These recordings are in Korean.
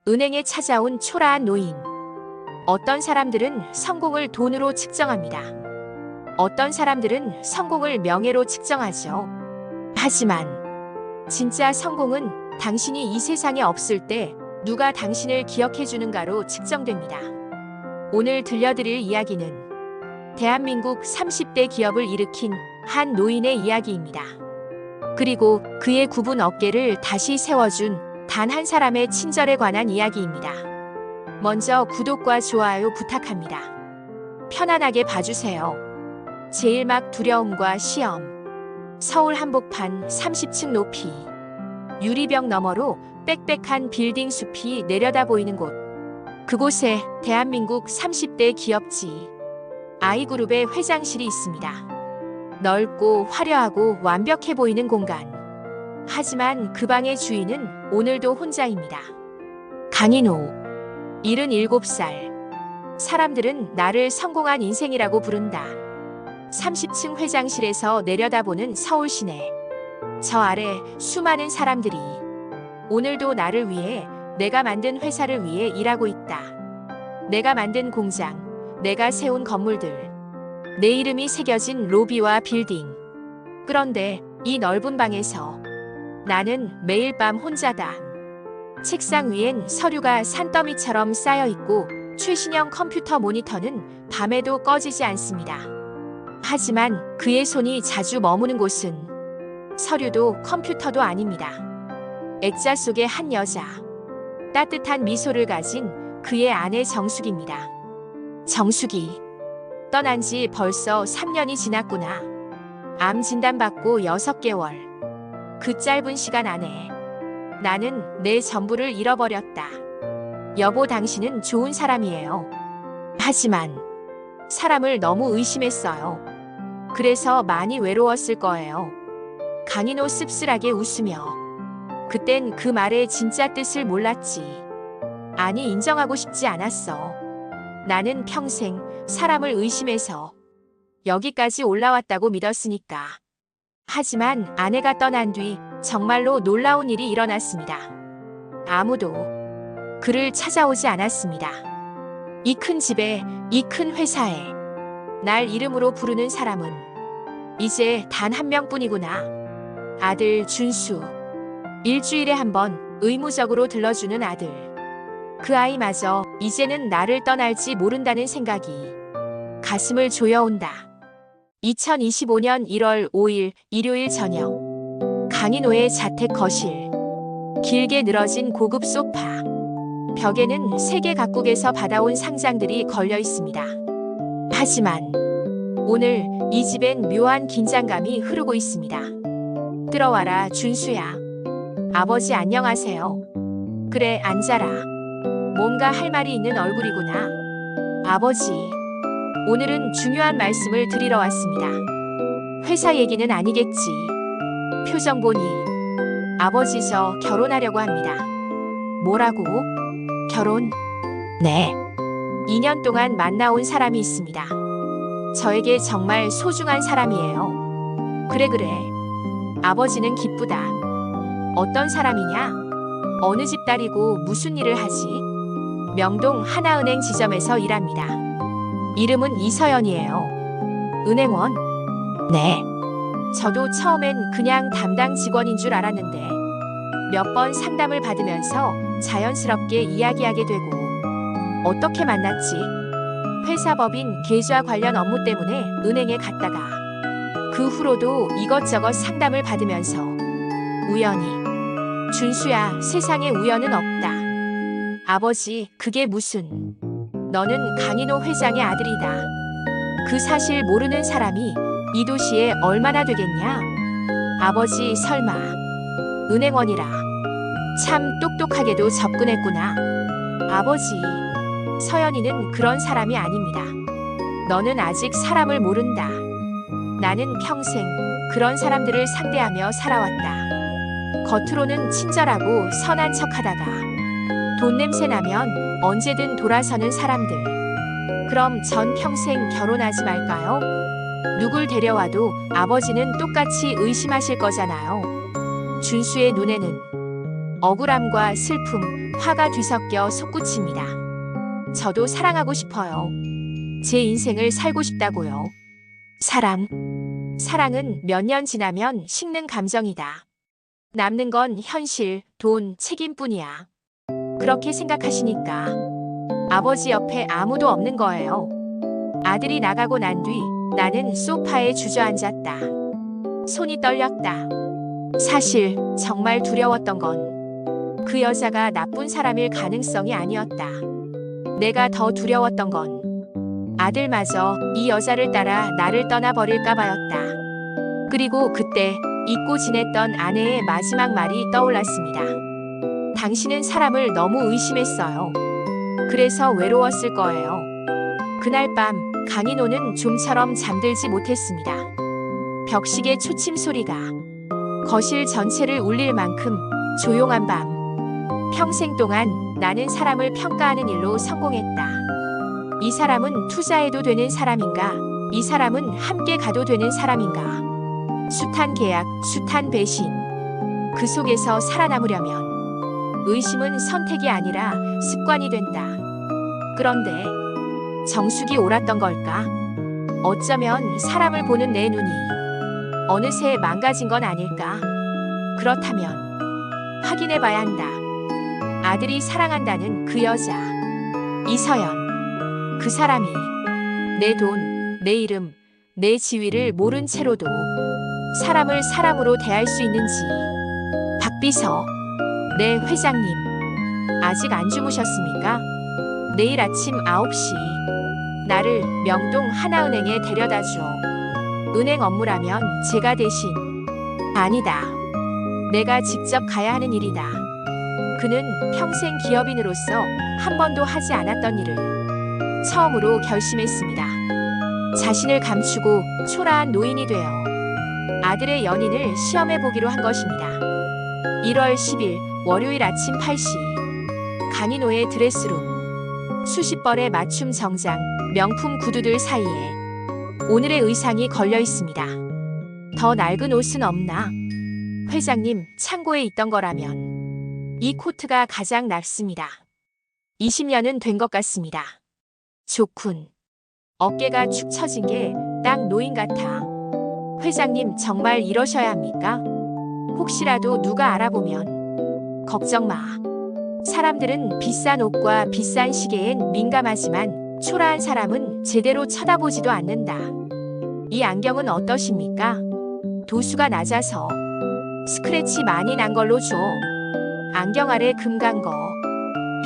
은행에 찾아온 초라한 노인. 어떤 사람들은 성공을 돈으로 측정합니다. 어떤 사람들은 성공을 명예로 측정하죠. 하지만 진짜 성공은 당신이 이 세상에 없을 때 누가 당신을 기억해 주는가로 측정됩니다. 오늘 들려드릴 이야기는 대한민국 30대 기업을 일으킨 한 노인의 이야기입니다. 그리고 그의 굽은 어깨를 다시 세워준 단 한 사람의 친절에 관한 이야기입니다. 먼저 구독과 좋아요 부탁합니다. 편안하게 봐주세요. 제일 막 두려움과 시험. 서울 한복판 30층 높이. 유리벽 너머로 빽빽한 빌딩 숲이 내려다 보이는 곳. 그곳에 대한민국 30대 기업지 아이그룹의 회장실이 있습니다. 넓고 화려하고 완벽해 보이는 공간. 하지만 그 방의 주인은 오늘도 혼자입니다. 강인호, 77살. 사람들은 나를 성공한 인생이라고 부른다. 30층 회장실에서 내려다보는 서울 시내. 저 아래 수많은 사람들이 오늘도 나를 위해, 내가 만든 회사를 위해 일하고 있다. 내가 만든 공장, 내가 세운 건물들, 내 이름이 새겨진 로비와 빌딩. 그런데 이 넓은 방에서 나는 매일 밤 혼자다. 책상 위엔 서류가 산더미처럼 쌓여 있고 최신형 컴퓨터 모니터는 밤에도 꺼지지 않습니다. 하지만 그의 손이 자주 머무는 곳은 서류도 컴퓨터도 아닙니다. 액자 속의 한 여자. 따뜻한 미소를 가진 그의 아내 정숙입니다. 정숙이 떠난 지 벌써 3년이 지났구나. 암 진단받고 6개월. 그 짧은 시간 안에 나는 내 전부를 잃어버렸다. 여보, 당신은 좋은 사람이에요. 하지만 사람을 너무 의심했어요. 그래서 많이 외로웠을 거예요. 강인호 씁쓸하게 웃으며. 그땐 그 말의 진짜 뜻을 몰랐지. 아니, 인정하고 싶지 않았어. 나는 평생 사람을 의심해서 여기까지 올라왔다고 믿었으니까. 하지만 아내가 떠난 뒤 정말로 놀라운 일이 일어났습니다. 아무도 그를 찾아오지 않았습니다. 이 큰 집에, 이 큰 회사에 날 이름으로 부르는 사람은 이제 단 한 명뿐이구나. 아들 준수. 일주일에 한 번 의무적으로 들러주는 아들. 그 아이마저 이제는 나를 떠날지 모른다는 생각이 가슴을 조여온다. 2025년 1월 5일 일요일 저녁. 강인호의 자택 거실. 길게 늘어진 고급 소파. 벽에는 세계 각국에서 받아온 상장들이 걸려 있습니다. 하지만 오늘 이 집엔 묘한 긴장감이 흐르고 있습니다. 들어와라, 준수야. 아버지 안녕하세요. 그래, 앉아라. 뭔가 할 말이 있는 얼굴이구나. 아버지, 오늘은 중요한 말씀을 드리러 왔습니다. 회사 얘기는 아니겠지. 표정 보니 아버지, 저 결혼하려고 합니다. 뭐라고? 결혼? 네. 2년 동안 만나온 사람이 있습니다. 저에게 정말 소중한 사람이에요. 그래. 아버지는 기쁘다. 어떤 사람이냐? 어느 집 딸이고 무슨 일을 하지? 명동 하나은행 지점에서 일합니다. 이름은 이서연이에요. 은행원? 네. 저도 처음엔 그냥 담당 직원인 줄 알았는데 몇 번 상담을 받으면서 자연스럽게 이야기하게 되고. 어떻게 만났지? 회사 법인 계좌 관련 업무 때문에 은행에 갔다가 그 후로도 이것저것 상담을 받으면서 우연히. 준수야, 세상에 우연은 없다. 아버지, 그게 무슨. 너는 강인호 회장의 아들이다. 그 사실 모르는 사람이 이 도시에 얼마나 되겠냐? 아버지, 설마. 은행원이라. 참 똑똑하게도 접근했구나. 아버지, 서연이는 그런 사람이 아닙니다. 너는 아직 사람을 모른다. 나는 평생 그런 사람들을 상대하며 살아왔다. 겉으로는 친절하고 선한 척하다가 돈 냄새 나면 언제든 돌아서는 사람들. 그럼 전 평생 결혼하지 말까요? 누굴 데려와도 아버지는 똑같이 의심하실 거잖아요. 준수의 눈에는 억울함과 슬픔, 화가 뒤섞여 솟구칩니다. 저도 사랑하고 싶어요. 제 인생을 살고 싶다고요. 사랑은 몇 년 지나면 식는 감정이다. 남는 건 현실, 돈, 책임뿐이야. 그렇게 생각하시니까 아버지 옆에 아무도 없는 거예요. 아들이 나가고 난 뒤 나는 소파에 주저앉았다. 손이 떨렸다. 사실 정말 두려웠던 건 그 여자가 나쁜 사람일 가능성이 아니었다. 내가 더 두려웠던 건 아들마저 이 여자를 따라 나를 떠나버릴까 봐였다. 그리고 그때 잊고 지냈던 아내의 마지막 말이 떠올랐습니다. 당신은 사람을 너무 의심했어요. 그래서 외로웠을 거예요. 그날 밤 강인호는 좀처럼 잠들지 못했습니다. 벽시계 초침 소리가 거실 전체를 울릴 만큼 조용한 밤. 평생 동안 나는 사람을 평가하는 일로 성공했다. 이 사람은 투자해도 되는 사람인가? 이 사람은 함께 가도 되는 사람인가? 숱한 계약, 숱한 배신. 그 속에서 살아남으려면 의심은 선택이 아니라 습관이 된다. 그런데 정숙이 옳았던 걸까? 어쩌면 사람을 보는 내 눈이 어느새 망가진 건 아닐까? 그렇다면 확인해 봐야 한다. 아들이 사랑한다는 그 여자, 이서연. 그 사람이 내 돈, 내 이름, 내 지위를 모른 채로도 사람을 사람으로 대할 수 있는지. 박비서, 네 회장님. 아직 안 주무셨습니까? 내일 아침 9시 나를 명동 하나은행에 데려다 줘. 은행 업무라면 제가 대신. 아니다. 내가 직접 가야 하는 일이다. 그는 평생 기업인으로서 한 번도 하지 않았던 일을 처음으로 결심했습니다. 자신을 감추고 초라한 노인이 되어 아들의 연인을 시험해보기로 한 것입니다. 1월 10일 월요일 아침 8시 강인호의 드레스룸. 수십 벌의 맞춤 정장, 명품 구두들 사이에 오늘의 의상이 걸려 있습니다. 더 낡은 옷은 없나? 회장님, 창고에 있던 거라면 이 코트가 가장 낡습니다. 20년은 된 것 같습니다. 좋군. 어깨가 축 처진 게 딱 노인 같아. 회장님, 정말 이러셔야 합니까? 혹시라도 누가 알아보면. 걱정 마. 사람들은 비싼 옷과 비싼 시계엔 민감하지만 초라한 사람은 제대로 쳐다보지도 않는다. 이 안경은 어떠십니까? 도수가 낮아서 스크래치 많이 난 걸로 줘. 안경 아래 금 간 거.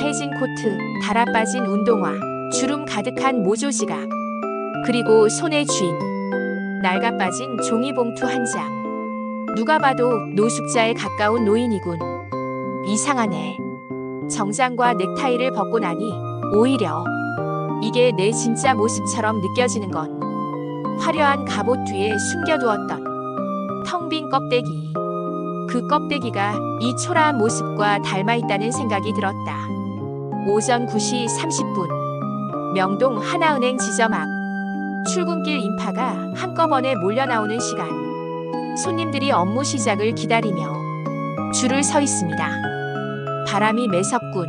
해진 코트, 달아빠진 운동화, 주름 가득한 모조 지갑. 그리고 손에 쥔 낡아빠진 종이봉투 한 장. 누가 봐도 노숙자에 가까운 노인이군. 이상하네. 정장과 넥타이를 벗고 나니 오히려 이게 내 진짜 모습처럼 느껴지는 건 화려한 갑옷 뒤에 숨겨두었던 텅 빈 껍데기. 그 껍데기가 이 초라한 모습과 닮아있다는 생각이 들었다. 오전 9시 30분 명동 하나은행 지점 앞. 출근길 인파가 한꺼번에 몰려나오는 시간. 손님들이 업무 시작을 기다리며 줄을 서 있습니다. 바람이 매섭군.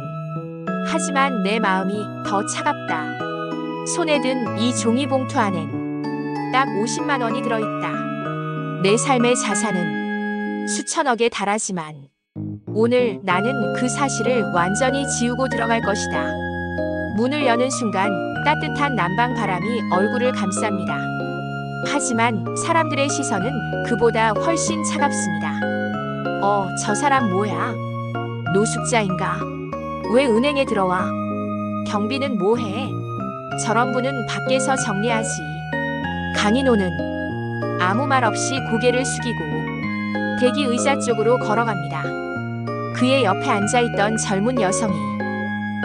하지만 내 마음이 더 차갑다. 손에 든 이 종이봉투 안엔 딱 50만 원이 들어있다. 내 삶의 자산은 수천억에 달하지만 오늘 나는 그 사실을 완전히 지우고 들어갈 것이다. 문을 여는 순간 따뜻한 난방 바람이 얼굴을 감쌉니다. 하지만 사람들의 시선은 그보다 훨씬 차갑습니다. 저 사람 뭐야? 노숙자인가? 왜 은행에 들어와? 경비는 뭐해? 저런 분은 밖에서 정리하지. 강인호는 아무 말 없이 고개를 숙이고 대기 의자 쪽으로 걸어갑니다. 그의 옆에 앉아있던 젊은 여성이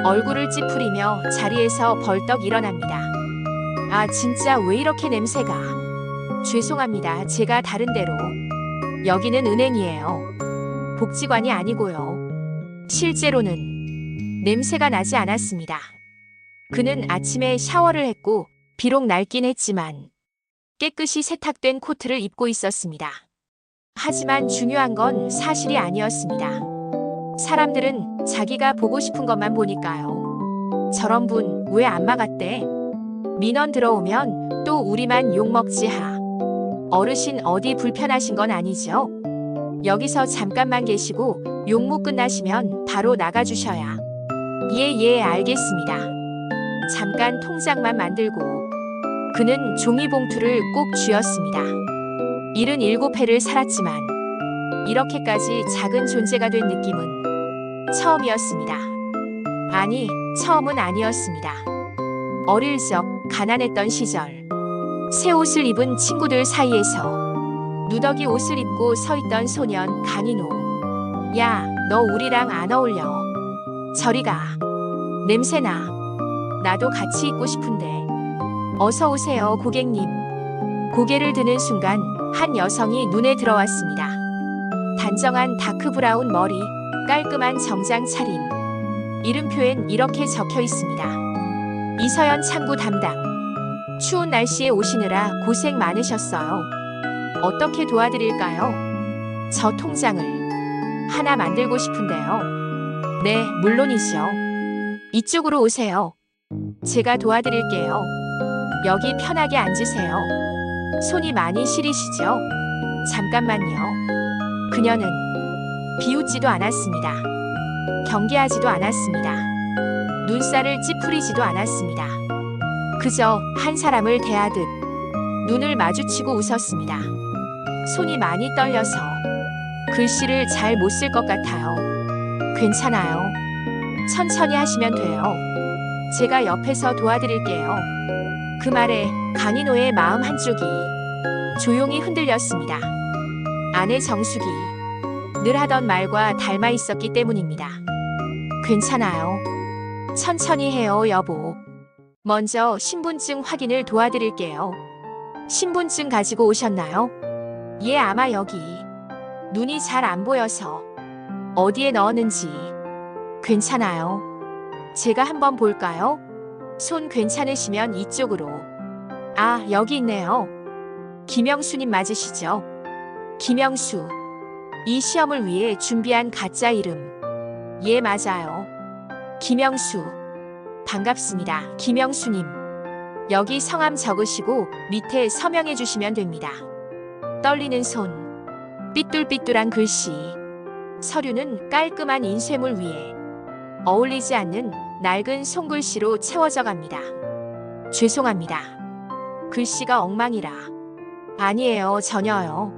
얼굴을 찌푸리며 자리에서 벌떡 일어납니다. 아, 진짜 왜 이렇게 냄새가? 죄송합니다. 제가 다른 데로. 여기는 은행이에요. 복지관이 아니고요. 실제로는 냄새가 나지 않았습니다. 그는 아침에 샤워를 했고 비록 낡긴 했지만 깨끗이 세탁된 코트를 입고 있었습니다. 하지만 중요한 건 사실이 아니었습니다. 사람들은 자기가 보고 싶은 것만 보니까요. 저런 분 왜 안 막았대? 민원 들어오면 또 우리만 욕먹지 하. 어르신 어디 불편하신 건 아니죠? 여기서 잠깐만 계시고 용무 끝나시면 바로 나가주셔야. 예, 알겠습니다. 잠깐 통장만 만들고 그는 종이봉투를 꼭 쥐었습니다. 77회를 살았지만 이렇게까지 작은 존재가 된 느낌은 처음이었습니다. 아니, 처음은 아니었습니다. 어릴 적 가난했던 시절 새 옷을 입은 친구들 사이에서 누더기 옷을 입고 서 있던 소년 강인호. 야, 너 우리랑 안 어울려. 저리 가. 냄새나. 나도 같이 있고 싶은데. 어서 오세요, 고객님. 고개를 드는 순간 한 여성이 눈에 들어왔습니다. 단정한 다크 브라운 머리, 깔끔한 정장 차림. 이름표엔 이렇게 적혀 있습니다. 이서연 창구 담당. 추운 날씨에 오시느라 고생 많으셨어요. 어떻게 도와드릴까요? 저 통장을 하나 만들고 싶은데요. 네, 물론이죠. 이쪽으로 오세요. 제가 도와드릴게요. 여기 편하게 앉으세요. 손이 많이 시리시죠? 잠깐만요. 그녀는 비웃지도 않았습니다. 경계하지도 않았습니다. 눈살을 찌푸리지도 않았습니다. 그저 한 사람을 대하듯 눈을 마주치고 웃었습니다. 손이 많이 떨려서 글씨를 잘 못 쓸 것 같아요. 괜찮아요. 천천히 하시면 돼요. 제가 옆에서 도와드릴게요. 그 말에 강인호의 마음 한쪽이 조용히 흔들렸습니다. 아내 정숙이 늘 하던 말과 닮아 있었기 때문입니다. 괜찮아요. 천천히 해요, 여보. 먼저 신분증 확인을 도와드릴게요. 신분증 가지고 오셨나요? 예, 아마 여기. 눈이 잘 안 보여서 어디에 넣었는지. 괜찮아요. 제가 한번 볼까요? 손 괜찮으시면 이쪽으로. 아, 여기 있네요. 김영수님 맞으시죠? 김영수. 이 시험을 위해 준비한 가짜 이름. 예, 맞아요. 김영수. 반갑습니다, 김영수님. 여기 성함 적으시고 밑에 서명해 주시면 됩니다. 떨리는 손, 삐뚤삐뚤한 글씨, 서류는 깔끔한 인쇄물 위에 어울리지 않는 낡은 손글씨로 채워져 갑니다. 죄송합니다. 글씨가 엉망이라. 아니에요, 전혀요.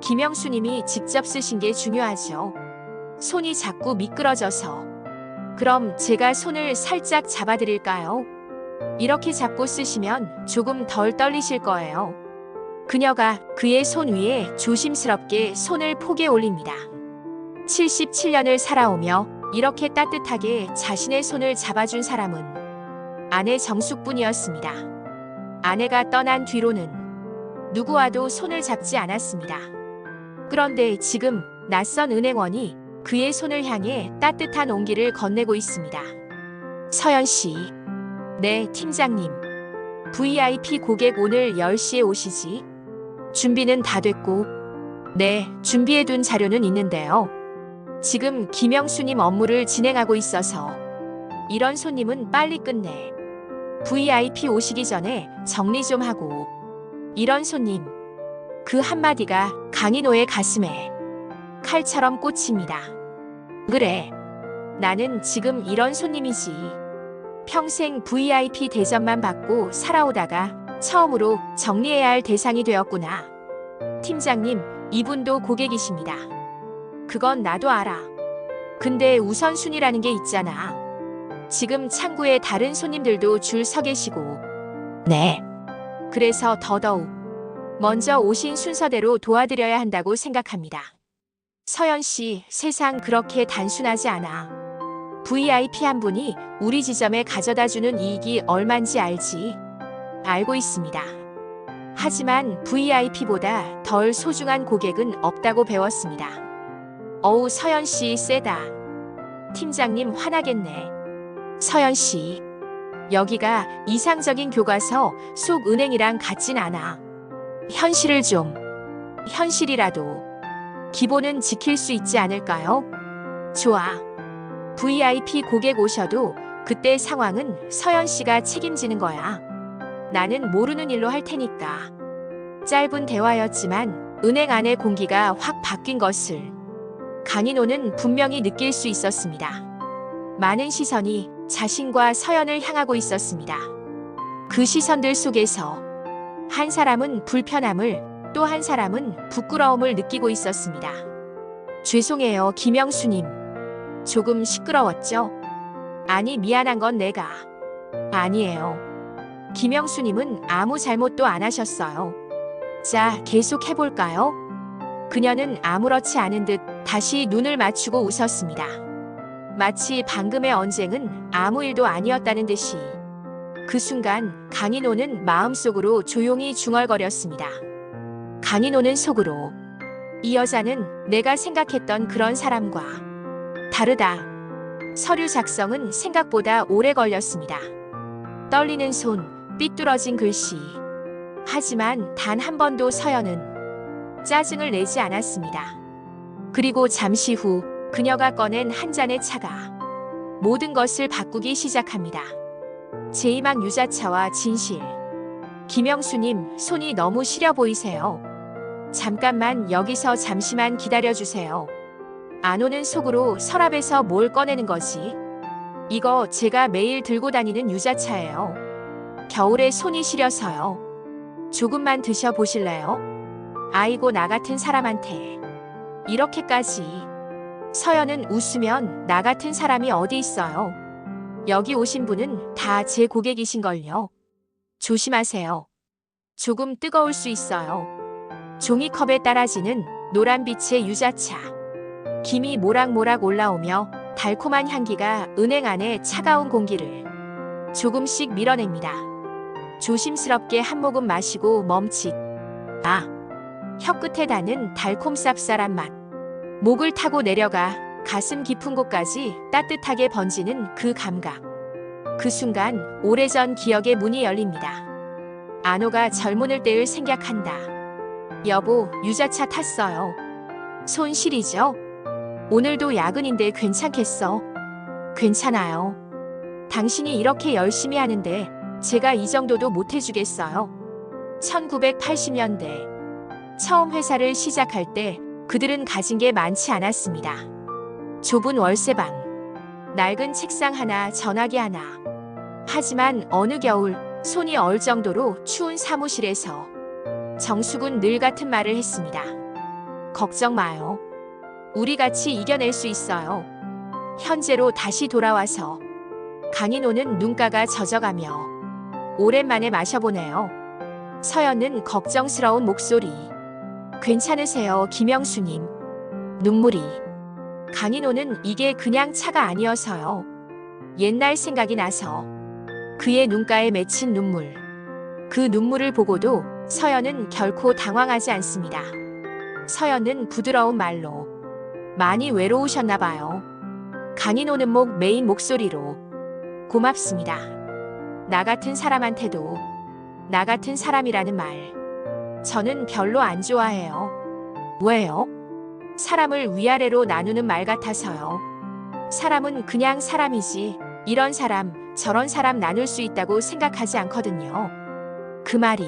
김영수님이 직접 쓰신 게 중요하죠. 손이 자꾸 미끄러져서. 그럼 제가 손을 살짝 잡아드릴까요? 이렇게 잡고 쓰시면 조금 덜 떨리실 거예요. 그녀가 그의 손 위에 조심스럽게 손을 포개 올립니다. 77년을 살아오며 이렇게 따뜻하게 자신의 손을 잡아준 사람은 아내 정숙뿐이었습니다. 아내가 떠난 뒤로는 누구와도 손을 잡지 않았습니다. 그런데 지금 낯선 은행원이 그의 손을 향해 따뜻한 온기를 건네고 있습니다. 서연 씨. 네, 팀장님. VIP 고객 오늘 10시에 오시지? 준비는 다 됐고. 네, 준비해둔 자료는 있는데요. 지금 김영수님 업무를 진행하고 있어서 이런 손님은 빨리 끝내. VIP 오시기 전에 정리 좀 하고. 이런 손님. 그 한마디가 강인호의 가슴에 칼처럼 꽂힙니다. 그래. 나는 지금 이런 손님이지. 평생 VIP 대접만 받고 살아오다가 처음으로 정리해야 할 대상이 되었구나. 팀장님, 이분도 고객이십니다. 그건 나도 알아. 근데 우선순위라는 게 있잖아. 지금 창구에 다른 손님들도 줄 서 계시고. 네. 그래서 더더욱 먼저 오신 순서대로 도와드려야 한다고 생각합니다. 서연 씨, 세상 그렇게 단순하지 않아. VIP 한 분이 우리 지점에 가져다주는 이익이 얼만지 알지? 알고 있습니다. 하지만 VIP보다 덜 소중한 고객은 없다고 배웠습니다. 어우, 서연 씨 세다. 팀장님 화나겠네. 서연 씨, 여기가 이상적인 교과서 속 은행이랑 같진 않아. 현실을 좀. 현실이라도 기본은 지킬 수 있지 않을까요? 좋아. VIP 고객 오셔도 그때 상황은 서연 씨가 책임지는 거야. 나는 모르는 일로 할 테니까. 짧은 대화였지만 은행 안의 공기가 확 바뀐 것을 강인호는 분명히 느낄 수 있었습니다. 많은 시선이 자신과 서연을 향하고 있었습니다. 그 시선들 속에서 한 사람은 불편함을, 또 한 사람은 부끄러움을 느끼고 있었습니다. 죄송해요, 김영수님. 조금 시끄러웠죠? 아니, 미안한 건 내가. 아니에요. 김영수님은 아무 잘못도 안 하셨어요. 자, 계속 해볼까요? 그녀는 아무렇지 않은 듯 다시 눈을 맞추고 웃었습니다. 마치 방금의 언쟁은 아무 일도 아니었다는 듯이. 그 순간 강인호는 마음속으로 조용히 중얼거렸습니다. 강인호는 속으로 이 여자는 내가 생각했던 그런 사람과 다르다. 서류 작성은 생각보다 오래 걸렸습니다. 떨리는 손, 삐뚤어진 글씨. 하지만 단 한 번도 서연은 짜증을 내지 않았습니다. 그리고 잠시 후 그녀가 꺼낸 한 잔의 차가 모든 것을 바꾸기 시작합니다. 제2막 유자차와 진실. 김영수님, 손이 너무 시려 보이세요. 잠깐만 여기서 잠시만 기다려주세요. 안호는 속으로 서랍에서 뭘 꺼내는 거지? 이거 제가 매일 들고 다니는 유자차예요. 겨울에 손이 시려서요. 조금만 드셔보실래요? 아이고, 나 같은 사람한테 이렇게까지. 서연은 웃으면 나 같은 사람이 어디 있어요. 여기 오신 분은 다 제 고객이신걸요. 조심하세요. 조금 뜨거울 수 있어요. 종이컵에 따라지는 노란빛의 유자차. 김이 모락모락 올라오며 달콤한 향기가 은행 안의 차가운 공기를 조금씩 밀어냅니다. 조심스럽게 한 모금 마시고 멈칫. 혀끝에 닿는 달콤 쌉쌀한 맛. 목을 타고 내려가 가슴 깊은 곳까지 따뜻하게 번지는 그 감각. 그 순간 오래전 기억의 문이 열립니다. 안호가 젊은을 때를 생각한다. 여보, 유자차 탔어요. 손 시리죠? 오늘도 야근인데 괜찮겠어? 괜찮아요. 당신이 이렇게 열심히 하는데 제가 이 정도도 못 해주겠어요. 1980년대 처음 회사를 시작할 때 그들은 가진 게 많지 않았습니다. 좁은 월세방, 낡은 책상 하나, 전화기 하나. 하지만 어느 겨울 손이 얼 정도로 추운 사무실에서 정숙은 늘 같은 말을 했습니다. 걱정 마요. 우리 같이 이겨낼 수 있어요. 현재로 다시 돌아와서 강인호는 눈가가 젖어가며 오랜만에 마셔보네요. 서연은 걱정스러운 목소리. 괜찮으세요, 김영수님? 눈물이. 강인호는 이게 그냥 차가 아니어서요. 옛날 생각이 나서. 그의 눈가에 맺힌 눈물. 그 눈물을 보고도 서연은 결코 당황하지 않습니다. 서연은 부드러운 말로 많이 외로우셨나 봐요. 강인호는 목 메인 목소리로 고맙습니다. 나 같은 사람한테도 나 같은 사람이라는 말. 저는 별로 안 좋아해요. 왜요? 사람을 위아래로 나누는 말 같아서요. 사람은 그냥 사람이지 이런 사람, 저런 사람 나눌 수 있다고 생각하지 않거든요. 그 말이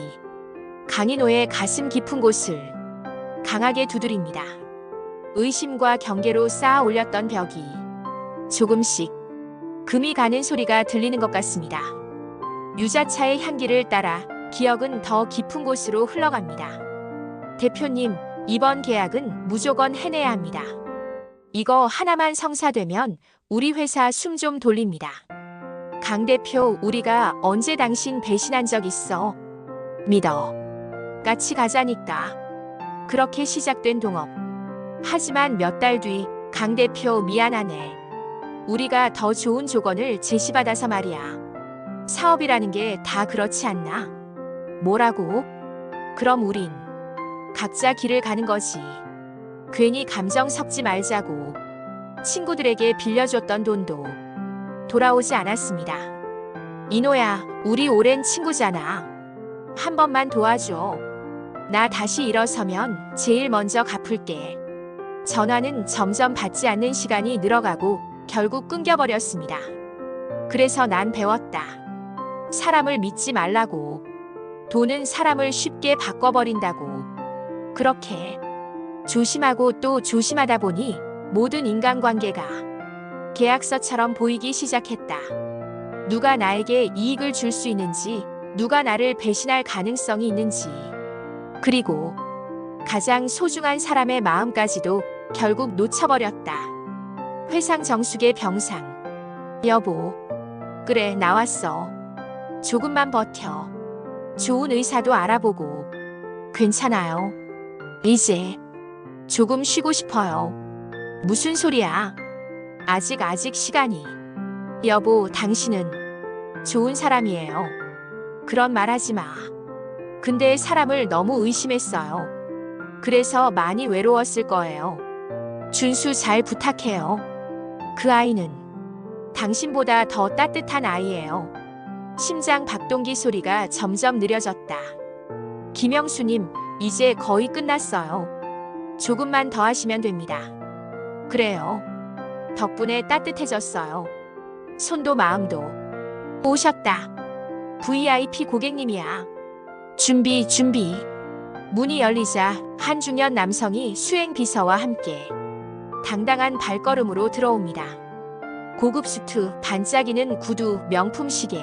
강인호의 가슴 깊은 곳을 강하게 두드립니다. 의심과 경계로 쌓아 올렸던 벽이 조금씩 금이 가는 소리가 들리는 것 같습니다. 유자차의 향기를 따라 기억은 더 깊은 곳으로 흘러갑니다. 대표님, 이번 계약은 무조건 해내야 합니다. 이거 하나만 성사되면 우리 회사 숨 좀 돌립니다. 강 대표, 우리가 언제 당신 배신한 적 있어? 믿어. 같이 가자니까. 그렇게 시작된 동업. 하지만 몇 달 뒤 강 대표, 미안하네. 우리가 더 좋은 조건을 제시받아서 말이야. 사업이라는 게 다 그렇지 않나? 뭐라고? 그럼 우린 각자 길을 가는 거지. 괜히 감정 섞지 말자고. 친구들에게 빌려줬던 돈도 돌아오지 않았습니다. 인호야, 우리 오랜 친구잖아. 한 번만 도와줘. 나 다시 일어서면 제일 먼저 갚을게. 전화는 점점 받지 않는 시간이 늘어가고 결국 끊겨버렸습니다. 그래서 난 배웠다. 사람을 믿지 말라고. 돈은 사람을 쉽게 바꿔버린다고. 그렇게 조심하고 또 조심하다 보니 모든 인간관계가 계약서처럼 보이기 시작했다. 누가 나에게 이익을 줄 수 있는지, 누가 나를 배신할 가능성이 있는지, 그리고 가장 소중한 사람의 마음까지도 결국 놓쳐버렸다. 회상 정숙의 병상. 여보, 그래, 나왔어. 조금만 버텨. 좋은 의사도 알아보고. 괜찮아요. 이제 조금 쉬고 싶어요. 무슨 소리야? 아직 시간이. 여보, 당신은 좋은 사람이에요. 그런 말 하지 마. 근데 사람을 너무 의심했어요. 그래서 많이 외로웠을 거예요. 준수, 잘 부탁해요. 그 아이는 당신보다 더 따뜻한 아이예요. 심장 박동기 소리가 점점 느려졌다. 김영수님, 이제 거의 끝났어요. 조금만 더 하시면 됩니다. 그래요. 덕분에 따뜻해졌어요. 손도 마음도. 오셨다. VIP 고객님이야. 준비. 문이 열리자 한 중년 남성이 수행 비서와 함께 당당한 발걸음으로 들어옵니다. 고급 수트, 반짝이는 구두, 명품 시계.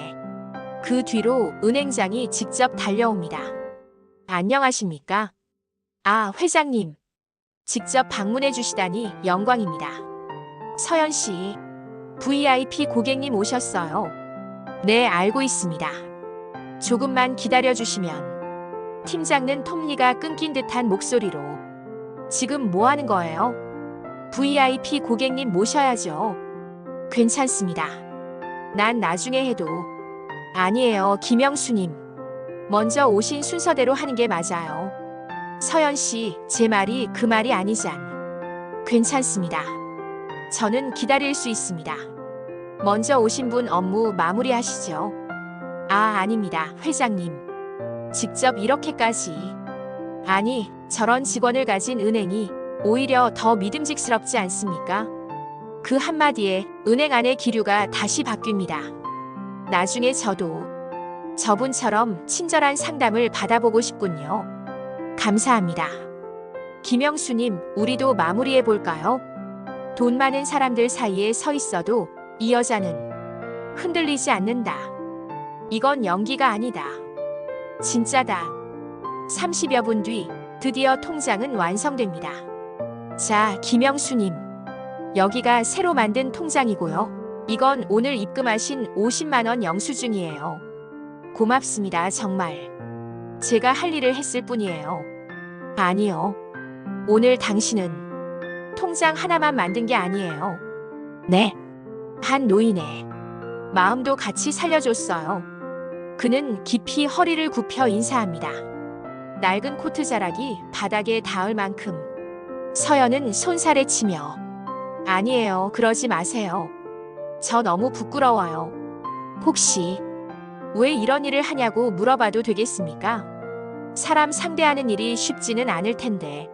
그 뒤로 은행장이 직접 달려옵니다. 안녕하십니까? 아, 회장님. 직접 방문해 주시다니 영광입니다. 서연 씨, VIP 고객님 오셨어요. 네, 알고 있습니다. 조금만 기다려 주시면. 팀장는 톱니가 끊긴 듯한 목소리로. 지금 뭐 하는 거예요? VIP 고객님 모셔야죠. 괜찮습니다. 난 나중에 해도. 아니에요, 김영수님. 먼저 오신 순서대로 하는 게 맞아요. 서연 씨, 제 말이 그 말이 아니잖. 괜찮습니다. 저는 기다릴 수 있습니다. 먼저 오신 분 업무 마무리하시죠. 아, 아닙니다, 회장님. 직접 이렇게까지. 아니, 저런 직원을 가진 은행이 오히려 더 믿음직스럽지 않습니까? 그 한마디에 은행 안의 기류가 다시 바뀝니다. 나중에 저도 저분처럼 친절한 상담을 받아보고 싶군요. 감사합니다. 김영수님, 우리도 마무리해볼까요? 돈 많은 사람들 사이에 서 있어도 이 여자는 흔들리지 않는다. 이건 연기가 아니다. 진짜다. 30여 분 뒤 드디어 통장은 완성됩니다. 자, 김영수님. 여기가 새로 만든 통장이고요. 이건 오늘 입금하신 50만 원 영수증이에요. 고맙습니다, 정말. 제가 할 일을 했을 뿐이에요. 아니요. 오늘 당신은 통장 하나만 만든 게 아니에요. 네. 한 노인의 마음도 같이 살려줬어요. 그는 깊이 허리를 굽혀 인사합니다. 낡은 코트 자락이 바닥에 닿을 만큼. 서연은 손살에 치며. 아니에요, 그러지 마세요. 저 너무 부끄러워요. 혹시 왜 이런 일을 하냐고 물어봐도 되겠습니까? 사람 상대하는 일이 쉽지는 않을 텐데.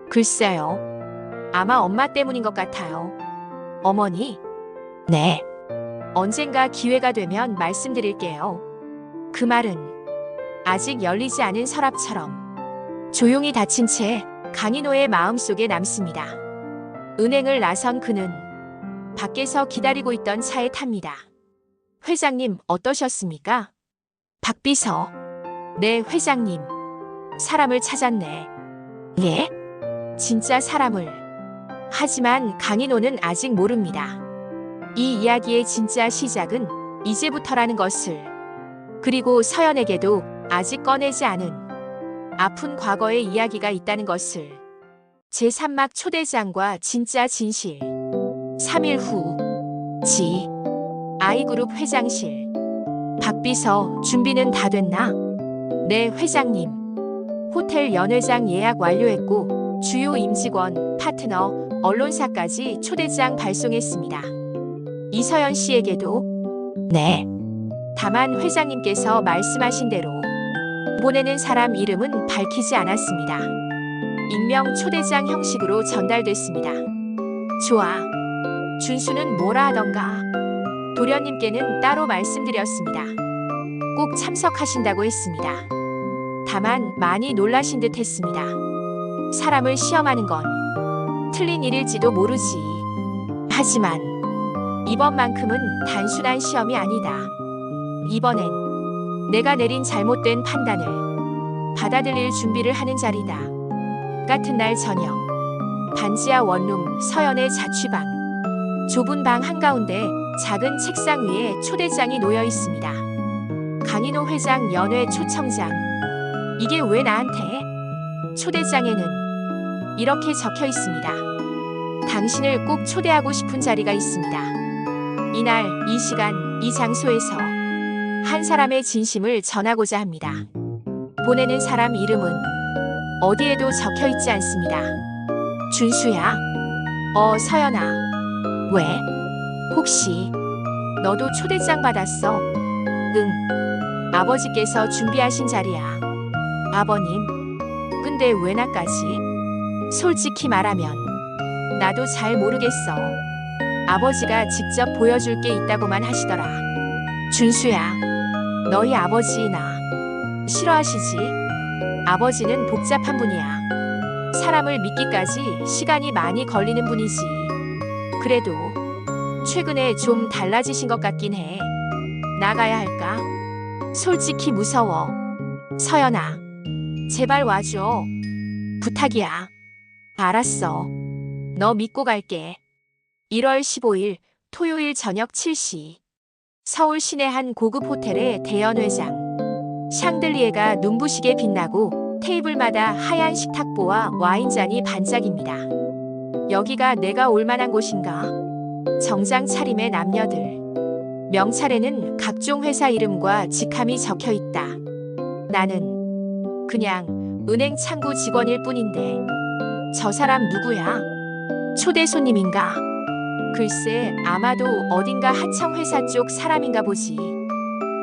글쎄요. 아마 엄마 때문인 것 같아요. 어머니? 네. 언젠가 기회가 되면 말씀드릴게요. 그 말은 아직 열리지 않은 서랍처럼 조용히 닫힌 채 강인호의 마음속에 남습니다. 은행을 나선 그는 밖에서 기다리고 있던 차에 탑니다. 회장님, 어떠셨습니까? 박비서. 네, 회장님. 사람을 찾았네. 예? 진짜 사람을. 하지만 강인호는 아직 모릅니다. 이 이야기의 진짜 시작은 이제부터라는 것을. 그리고 서연에게도 아직 꺼내지 않은 아픈 과거의 이야기가 있다는 것을. 제3막 초대장과 진짜 진실. 3일 후. 아이그룹 회장실. 박비서, 준비는 다 됐나? 네, 회장님. 호텔 연회장 예약 완료했고 주요 임직원, 파트너, 언론사까지 초대장 발송했습니다. 이서연 씨에게도. 네. 다만 회장님께서 말씀하신 대로 보내는 사람 이름은 밝히지 않았습니다. 익명 초대장 형식으로 전달됐습니다. 좋아. 준수는 뭐라 하던가. 도련님께는 따로 말씀드렸습니다. 꼭 참석하신다고 했습니다. 다만 많이 놀라신 듯 했습니다. 사람을 시험하는 건 틀린 일일지도 모르지. 하지만 이번만큼은 단순한 시험이 아니다. 이번엔 내가 내린 잘못된 판단을 받아들일 준비를 하는 자리다. 같은 날 저녁, 반지하 원룸 서연의 자취방. 좁은 방 한가운데 작은 책상 위에 초대장이 놓여 있습니다. 강인호 회장 연회 초청장. 이게 왜 나한테? 초대장에는 이렇게 적혀 있습니다. 당신을 꼭 초대하고 싶은 자리가 있습니다. 이날, 이 시간, 이 장소에서 한 사람의 진심을 전하고자 합니다. 보내는 사람 이름은 어디에도 적혀 있지 않습니다. 준수야? 서연아. 왜? 혹시 너도 초대장 받았어? 응. 아버지께서 준비하신 자리야. 아버님? 근데 왜 나까지? 솔직히 말하면 나도 잘 모르겠어. 아버지가 직접 보여줄 게 있다고만 하시더라. 준수야, 너희 아버지 나 싫어하시지? 아버지는 복잡한 분이야. 사람을 믿기까지 시간이 많이 걸리는 분이지. 그래도 최근에 좀 달라지신 것 같긴 해. 나가야 할까? 솔직히 무서워. 서연아, 제발 와줘. 부탁이야. 알았어. 너 믿고 갈게. 1월 15일 토요일 저녁 7시. 서울 시내 한 고급 호텔의 대연 회장. 샹들리에가 눈부시게 빛나고 테이블마다 하얀 식탁보와 와인잔이 반짝입니다. 여기가 내가 올 만한 곳인가? 정장 차림의 남녀들. 명찰에는 각종 회사 이름과 직함이 적혀 있다. 나는 그냥 은행 창구 직원일 뿐인데 저 사람 누구야? 초대 손님인가? 글쎄, 아마도 어딘가 하청회사 쪽 사람인가 보지.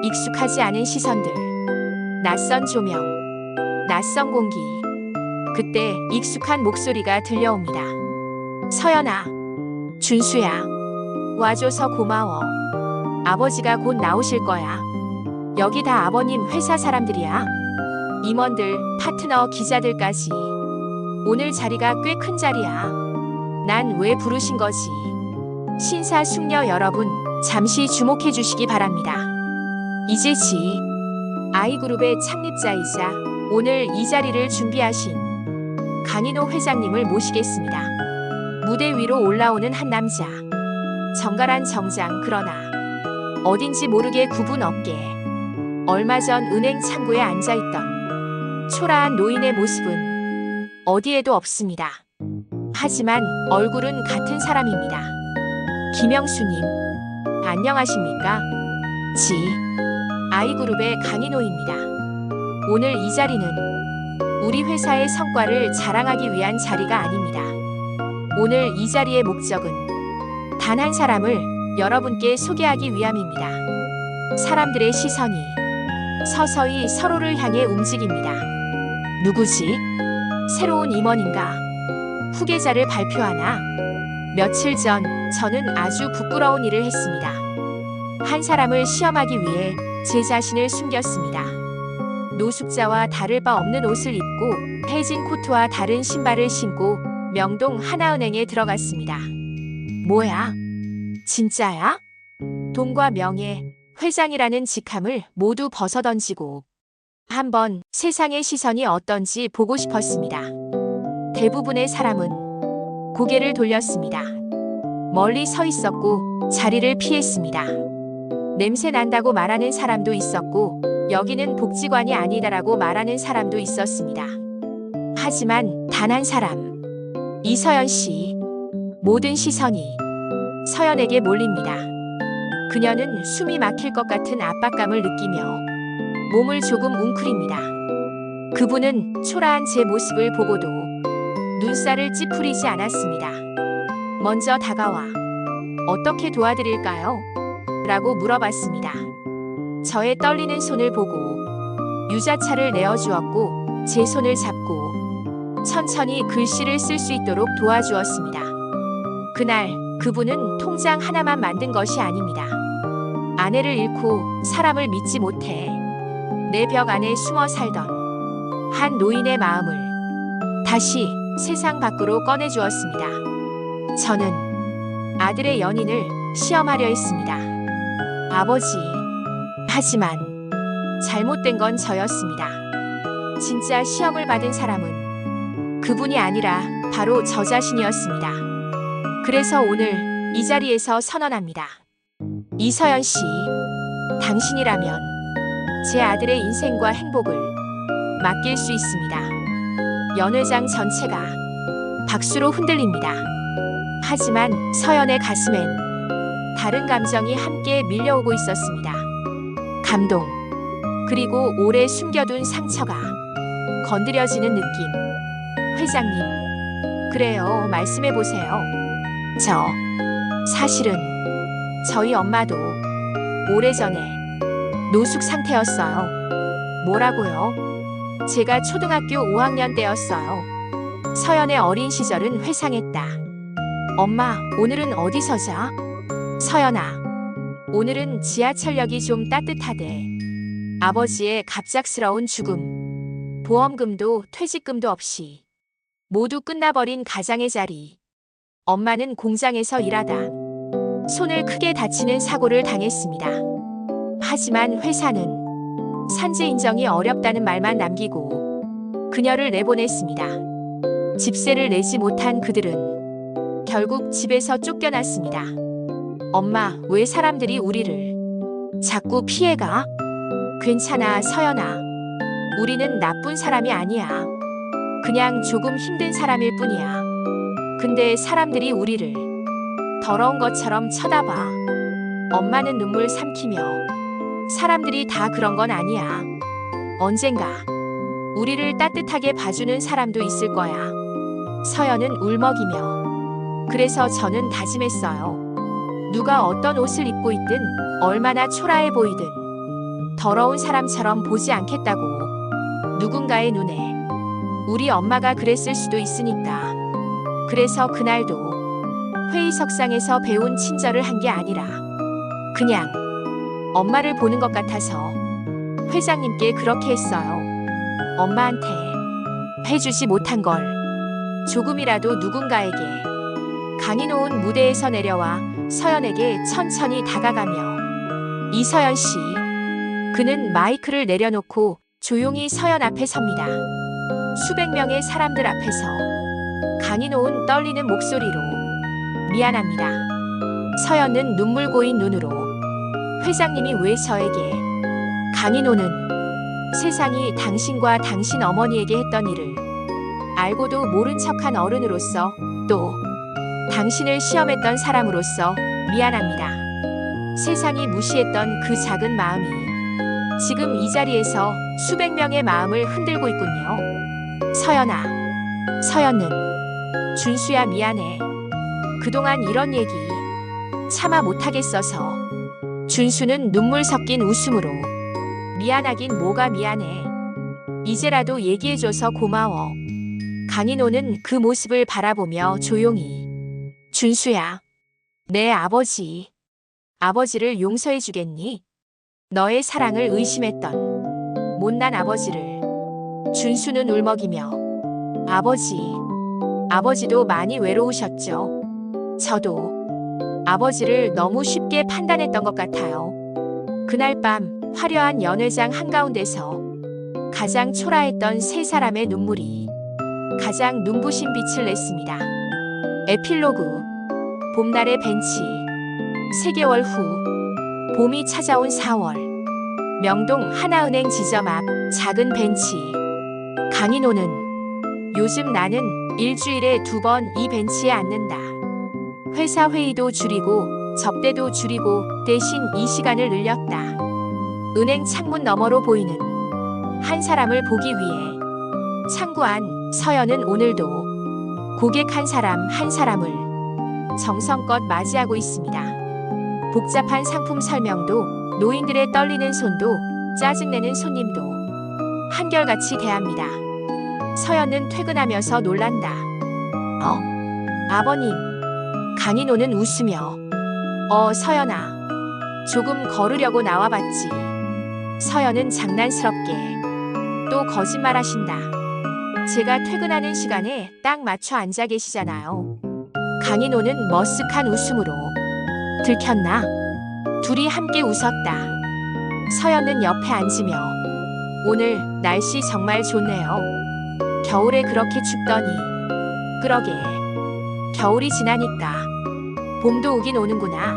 익숙하지 않은 시선들, 낯선 조명, 낯선 공기. 그때 익숙한 목소리가 들려옵니다. 서연아, 준수야, 와줘서 고마워. 아버지가 곧 나오실 거야. 여기 다 아버님 회사 사람들이야. 임원들, 파트너, 기자들까지. 오늘 자리가 꽤 큰 자리야. 난 왜 부르신 거지? 신사숙녀 여러분, 잠시 주목해 주시기 바랍니다. 이재지, 아이그룹의 창립자이자 오늘 이 자리를 준비하신 강인호 회장님을 모시겠습니다. 무대 위로 올라오는 한 남자. 정갈한 정장, 그러나 어딘지 모르게 굽은 어깨. 얼마 전 은행 창구에 앉아있던 초라한 노인의 모습은 어디에도 없습니다. 하지만 얼굴은 같은 사람입니다. 김영수님, 안녕하십니까? 아이그룹의 강인호입니다. 오늘 이 자리는 우리 회사의 성과를 자랑하기 위한 자리가 아닙니다. 오늘 이 자리의 목적은 단 한 사람을 여러분께 소개하기 위함입니다. 사람들의 시선이 서서히 서로를 향해 움직입니다. 누구지? 새로운 임원인가? 후계자를 발표하나? 며칠 전 저는 아주 부끄러운 일을 했습니다. 한 사람을 시험하기 위해 제 자신을 숨겼습니다. 노숙자와 다를 바 없는 옷을 입고 해진 코트와 다른 신발을 신고 명동 하나은행에 들어갔습니다. 뭐야? 진짜야? 돈과 명예, 회장이라는 직함을 모두 벗어던지고 한번 세상의 시선이 어떤지 보고 싶었습니다. 대부분의 사람은 고개를 돌렸습니다. 멀리 서 있었고 자리를 피했습니다. 냄새 난다고 말하는 사람도 있었고 여기는 복지관이 아니다라고 말하는 사람도 있었습니다. 하지만 단 한 사람, 이서연 씨. 모든 시선이 서연에게 몰립니다. 그녀는 숨이 막힐 것 같은 압박감을 느끼며 몸을 조금 웅크립니다. 그분은 초라한 제 모습을 보고도 눈살을 찌푸리지 않았습니다. 먼저 다가와 어떻게 도와드릴까요? 라고 물어봤습니다. 저의 떨리는 손을 보고 유자차를 내어주었고 제 손을 잡고 천천히 글씨를 쓸 수 있도록 도와주었습니다. 그날 그분은 통장 하나만 만든 것이 아닙니다. 아내를 잃고 사람을 믿지 못해 내 벽 안에 숨어 살던 한 노인의 마음을 다시 세상 밖으로 꺼내주었습니다. 저는 아들의 연인을 시험하려 했습니다. 아버지. 하지만 잘못된 건 저였습니다. 진짜 시험을 받은 사람은 그분이 아니라 바로 저 자신이었습니다. 그래서 오늘 이 자리에서 선언합니다. 이서연 씨, 당신이라면 제 아들의 인생과 행복을 맡길 수 있습니다. 연회장 전체가 박수로 흔들립니다. 하지만 서연의 가슴엔 다른 감정이 함께 밀려오고 있었습니다. 감동, 그리고 오래 숨겨둔 상처가 건드려지는 느낌. 회장님, 그래요, 말씀해보세요. 사실은 저희 엄마도 오래전에 노숙 상태였어요. 뭐라고요? 제가 초등학교 5학년 때였어요. 서연의 어린 시절은 회상했다. 엄마, 오늘은 어디서 자? 서연아, 오늘은 지하철역이 좀 따뜻하대. 아버지의 갑작스러운 죽음, 보험금도 퇴직금도 없이 모두 끝나버린 가장의 자리. 엄마는 공장에서 일하다 손을 크게 다치는 사고를 당했습니다. 하지만 회사는 산재 인정이 어렵다는 말만 남기고 그녀를 내보냈습니다. 집세를 내지 못한 그들은 결국 집에서 쫓겨났습니다. 엄마, 왜 사람들이 우리를 자꾸 피해가? 괜찮아, 서연아. 우리는 나쁜 사람이 아니야. 그냥 조금 힘든 사람일 뿐이야. 근데 사람들이 우리를 더러운 것처럼 쳐다봐. 엄마는 눈물 삼키며 사람들이 다 그런 건 아니야. 언젠가 우리를 따뜻하게 봐주는 사람도 있을 거야. 서연은 울먹이며 그래서 저는 다짐했어요. 누가 어떤 옷을 입고 있든 얼마나 초라해 보이든 더러운 사람처럼 보지 않겠다고. 누군가의 눈에 우리 엄마가 그랬을 수도 있으니까. 그래서 그날도 회의석상에서 배운 친절을 한 게 아니라 그냥 엄마를 보는 것 같아서 회장님께 그렇게 했어요. 엄마한테 해주지 못한 걸 조금이라도 누군가에게. 강인호은 무대에서 내려와 서연에게 천천히 다가가며 이서연 씨. 그는 마이크를 내려놓고 조용히 서연 앞에 섭니다. 수백 명의 사람들 앞에서 강인호은 떨리는 목소리로 미안합니다. 서연은 눈물 고인 눈으로 회장님이 왜 저에게. 강인호는 세상이 당신과 당신 어머니에게 했던 일을 알고도 모른 척한 어른으로서 또 당신을 시험했던 사람으로서 미안합니다. 세상이 무시했던 그 작은 마음이 지금 이 자리에서 수백 명의 마음을 흔들고 있군요. 서연아. 서연은 준수야, 미안해. 그동안 이런 얘기 차마 못하겠어서. 준수는 눈물 섞인 웃음으로 미안하긴 뭐가 미안해. 이제라도 얘기해줘서 고마워. 강인호는 그 모습을 바라보며 조용히. 준수야, 내 아버지를 용서해주겠니? 너의 사랑을 의심했던 못난 아버지를. 준수는 울먹이며 아버지도 많이 외로우셨죠. 저도 아버지를 너무 쉽게 판단했던 것 같아요. 그날 밤 화려한 연회장 한가운데서 가장 초라했던 세 사람의 눈물이 가장 눈부신 빛을 냈습니다. 에필로그. 봄날의 벤치. 3개월 후 봄이 찾아온 4월. 명동 하나은행 지점 앞 작은 벤치. 강인호는 요즘 나는 일주일에 2번 이 벤치에 앉는다. 회사 회의도 줄이고 접대도 줄이고 대신 이 시간을 늘렸다. 은행 창문 너머로 보이는 한 사람을 보기 위해. 창구 안 서연은 오늘도 고객 한 사람을 정성껏 맞이하고 있습니다. 복잡한 상품 설명도 노인들의 떨리는 손도 짜증내는 손님도 한결같이 대합니다. 서연은 퇴근하면서 놀란다. 아버님. 강인호는 웃으며 서연아. 조금 걸으려고 나와봤지. 서연은 장난스럽게. 또 거짓말 하신다. 제가 퇴근하는 시간에 딱 맞춰 앉아 계시잖아요. 강인호는 머쓱한 웃음으로. 들켰나? 둘이 함께 웃었다. 서연은 옆에 앉으며. 오늘 날씨 정말 좋네요. 겨울에 그렇게 춥더니. 그러게. 겨울이 지나니까 봄도 오긴 오는구나.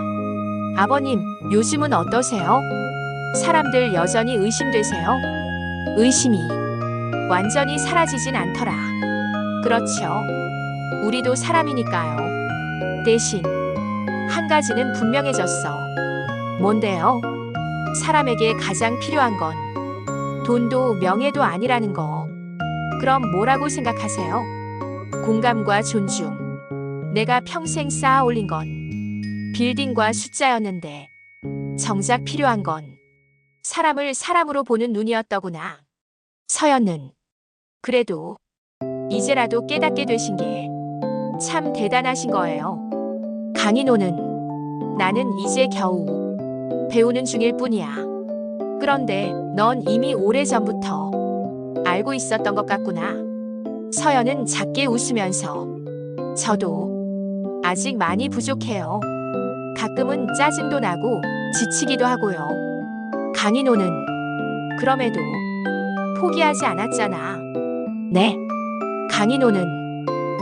아버님, 요즘은 어떠세요? 사람들 여전히 의심되세요? 의심이 완전히 사라지진 않더라. 그렇죠. 우리도 사람이니까요. 대신 한 가지는 분명해졌어. 뭔데요? 사람에게 가장 필요한 건 돈도 명예도 아니라는 거. 그럼 뭐라고 생각하세요? 공감과 존중. 내가 평생 쌓아 올린 건 빌딩과 숫자였는데 정작 필요한 건 사람을 사람으로 보는 눈이었더구나. 서연은 그래도 이제라도 깨닫게 되신 게 참 대단하신 거예요. 강인호는 나는 이제 겨우 배우는 중일 뿐이야. 그런데 넌 이미 오래전부터 알고 있었던 것 같구나. 서연은 작게 웃으면서 저도 아직 많이 부족해요. 가끔은 짜증도 나고 지치기도 하고요. 강인호는 그럼에도 포기하지 않았잖아. 네. 강인호는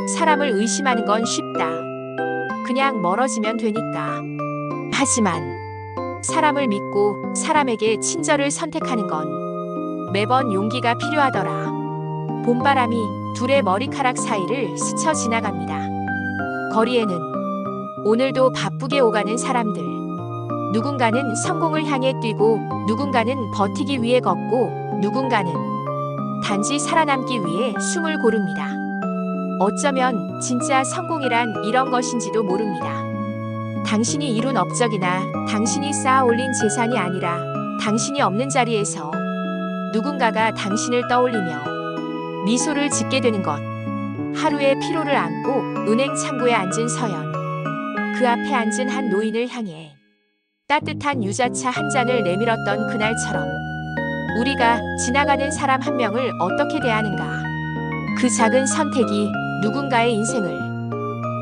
사람을 의심하는 건 쉽다. 그냥 멀어지면 되니까. 하지만 사람을 믿고 사람에게 친절을 선택하는 건 매번 용기가 필요하더라. 봄바람이 둘의 머리카락 사이를 스쳐 지나갑니다. 거리에는 오늘도 바쁘게 오가는 사람들. 누군가는 성공을 향해 뛰고, 누군가는 버티기 위해 걷고, 누군가는 단지 살아남기 위해 숨을 고릅니다. 어쩌면 진짜 성공이란 이런 것인지도 모릅니다. 당신이 이룬 업적이나 당신이 쌓아 올린 재산이 아니라 당신이 없는 자리에서 누군가가 당신을 떠올리며 미소를 짓게 되는 것. 하루의 피로를 안고 은행 창구에 앉은 서연. 그 앞에 앉은 한 노인을 향해 따뜻한 유자차 한 잔을 내밀었던 그날처럼 우리가 지나가는 사람 한 명을 어떻게 대하는가. 그 작은 선택이 누군가의 인생을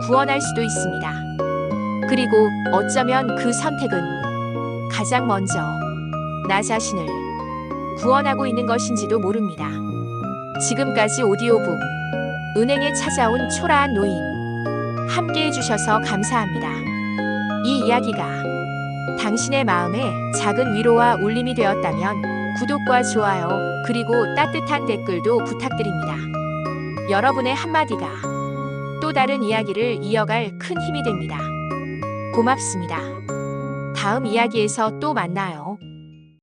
구원할 수도 있습니다. 그리고 어쩌면 그 선택은 가장 먼저 나 자신을 구원하고 있는 것인지도 모릅니다. 지금까지 오디오북 은행에 찾아온 초라한 노인 함께 해주셔서 감사합니다. 이 이야기가 당신의 마음에 작은 위로와 울림이 되었다면 구독과 좋아요 그리고 따뜻한 댓글도 부탁드립니다. 여러분의 한마디가 또 다른 이야기를 이어갈 큰 힘이 됩니다. 고맙습니다. 다음 이야기에서 또 만나요.